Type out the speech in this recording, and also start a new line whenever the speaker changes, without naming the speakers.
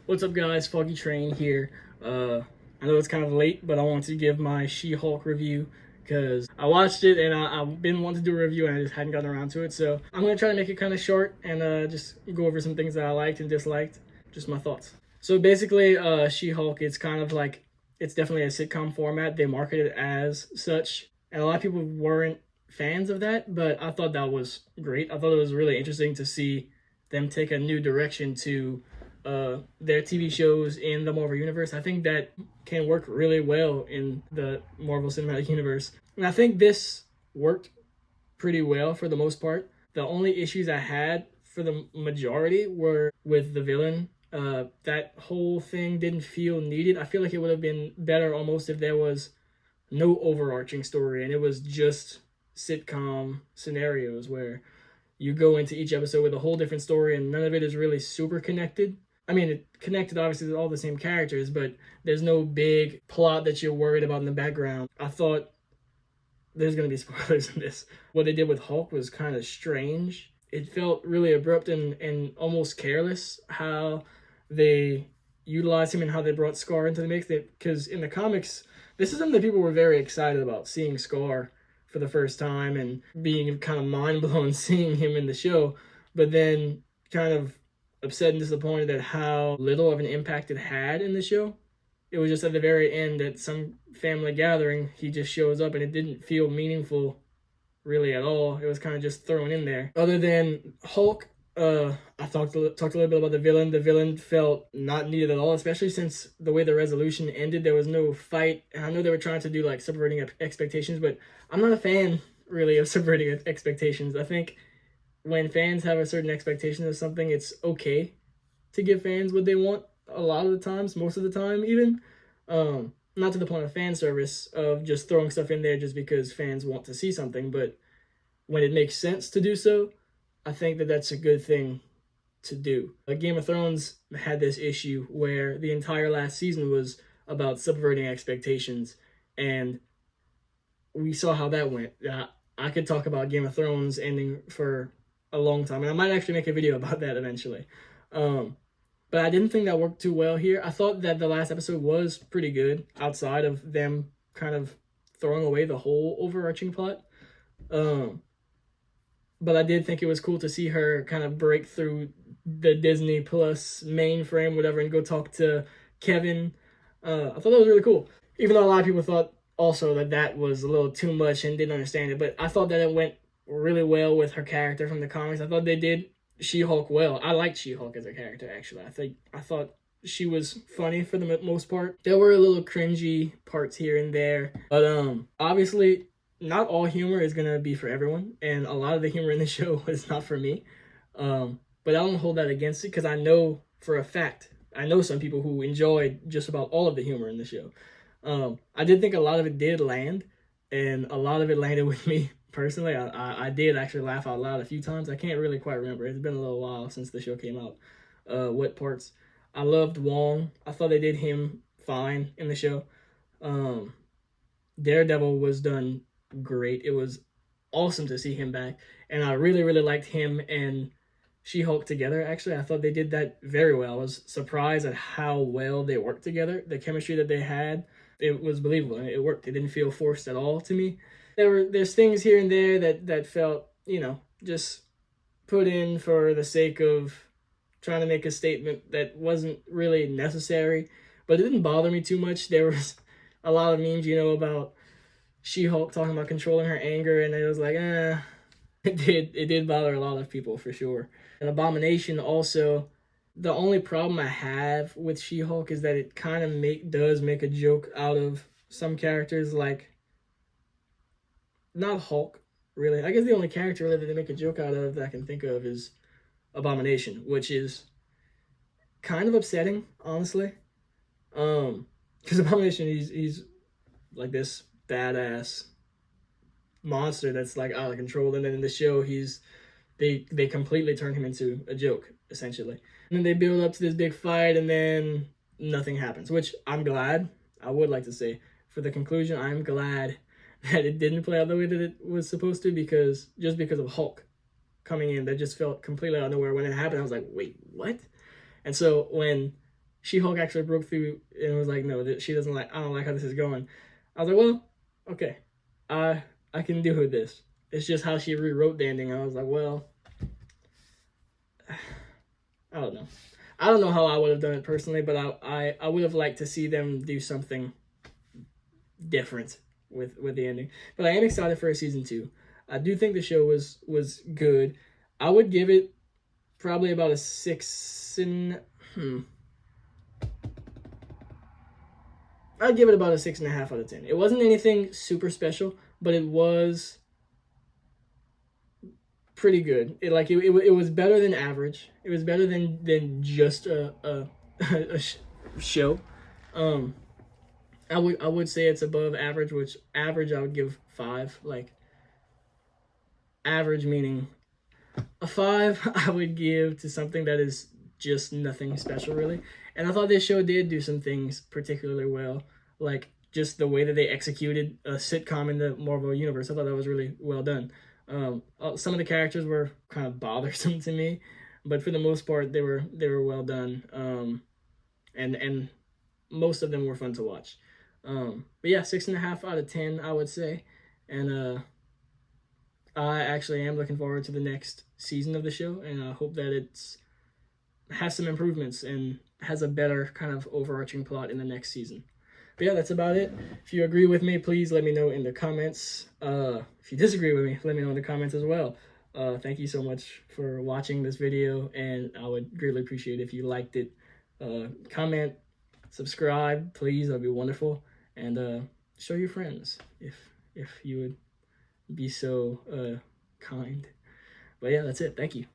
What's up, guys? Foggy Train here. I know it's kind of late, but I wanted to give my She-Hulk review because I watched it and I've been wanting to do a review and I just hadn't gotten around to it. So I'm gonna try to make it kind of short and just go over some things that I liked and disliked, just my thoughts. So basically, She-Hulk, it's kind of like it's definitely a sitcom format. They market it as such, and a lot of people weren't fans of that, but I thought that was great. I thought it was really interesting to see them take a new direction to their TV shows in the Marvel Universe. I think that can work really well in the Marvel Cinematic Universe. And I think this worked pretty well for the most part. The only issues I had for the majority were with the villain. That whole thing didn't feel needed. I feel like it would have been better almost if there was no overarching story and it was just sitcom scenarios where you go into each episode with a whole different story and none of it is really super connected. I mean, it connected obviously to all the same characters, but there's no big plot that you're worried about in the background. I thought there's going to be spoilers in this. What they did with Hulk was kind of strange. It felt really abrupt and almost careless how they utilized him and how they brought Scar into the mix. Because in the comics, this is something that people were very excited about, seeing Scar for the first time and being kind of mind blown seeing him in the show, but then kind of upset and disappointed at how little of an impact it had in the show. It was just at the very end at some family gathering, he just shows up and it didn't feel meaningful really at all. It was kind of just thrown in there. Other than Hulk, I talked a little bit about the villain. The villain felt not needed at all, especially since the way the resolution ended, there was no fight. And I know they were trying to do like subverting expectations, but I'm not a fan really of subverting expectations. I think when fans have a certain expectation of something, it's okay to give fans what they want a lot of the times, most of the time even. Not to the point of fan service of just throwing stuff in there just because fans want to see something, but when it makes sense to do so, I think that that's a good thing to do. Like Game of Thrones had this issue where the entire last season was about subverting expectations, and we saw how that went. I could talk about Game of Thrones ending for a long time, and I might actually make a video about that eventually. But I didn't think that worked too well here. I thought that the last episode was pretty good outside of them kind of throwing away the whole overarching plot. But I did think it was cool to see her kind of break through the Disney Plus mainframe, whatever, and go talk to Kevin. I thought that was really cool. Even though a lot of people thought also that that was a little too much and didn't understand it, but I thought that it went really well with her character from the comics. I thought they did She-Hulk well. I liked She-Hulk as a character, actually. I thought she was funny for the most part. There were a little cringy parts here and there, but obviously not all humor is gonna be for everyone, and a lot of the humor in the show was not for me. But I don't hold that against it because I know for a fact I know some people who enjoyed just about all of the humor in the show. I did think a lot of it did land, and a lot of it landed with me personally. I did actually laugh out loud a few times. I can't really quite remember. It's been a little while since the show came out. What parts? I loved Wong. I thought they did him fine in the show. Daredevil was done great. It was awesome to see him back, and I really, really liked him and She-Hulk together. Actually, I thought they did that very well. I was surprised at how well they worked together. The chemistry that they had, it was believable. It worked. It didn't feel forced at all to me. There's things here and there that felt, just put in for the sake of trying to make a statement that wasn't really necessary, but it didn't bother me too much. There was a lot of memes, about She-Hulk talking about controlling her anger, and it was like, it did bother a lot of people for sure. And Abomination also, the only problem I have with She-Hulk is that it kind of does make a joke out of some characters, like not Hulk, really. I guess the only character really that they make a joke out of that I can think of is Abomination, which is kind of upsetting, honestly. Because Abomination, he's like this badass monster that's like out of control, and then in the show they completely turn him into a joke essentially, and then they build up to this big fight and then nothing happens, which I'm glad. I would like to say for the conclusion, I'm glad that it didn't play out the way that it was supposed to, because of Hulk coming in, that just felt completely out of nowhere. When it happened, I was like, wait, what? And so when She-Hulk actually broke through and was like, no, that she doesn't like. I don't like how this is going. I was like, well, okay, I can deal with this. It's just how she rewrote the ending. I was like, well, I don't know. I don't know how I would have done it personally, but I would have liked to see them do something different with the ending. But I am excited for a season 2. I do think the show was good. I would give it probably about a 6 and I'd give it about a 6.5 out of 10. It wasn't anything super special, but it was pretty good. It was better than average. It was better than just a show. I would say it's above average, which average I would give 5. Like, average meaning a 5 I would give to something that is just nothing special really. And I thought this show did do some things particularly well, like just the way that they executed a sitcom in the Marvel universe. I thought that was really well done. Some of the characters were kind of bothersome to me, but for the most part, they were well done. And most of them were fun to watch. But yeah, 6.5 out of 10, I would say. And I actually am looking forward to the next season of the show, and I hope that it has some improvements and has a better kind of overarching plot in the next season. But yeah, that's about it. If you agree with me, please let me know in the comments. If you disagree with me, let me know in the comments as well. Thank you so much for watching this video, and I would greatly appreciate it if you liked it. Comment, subscribe, please. That'd be wonderful. And show your friends if you would be so kind. But yeah, that's it. Thank you.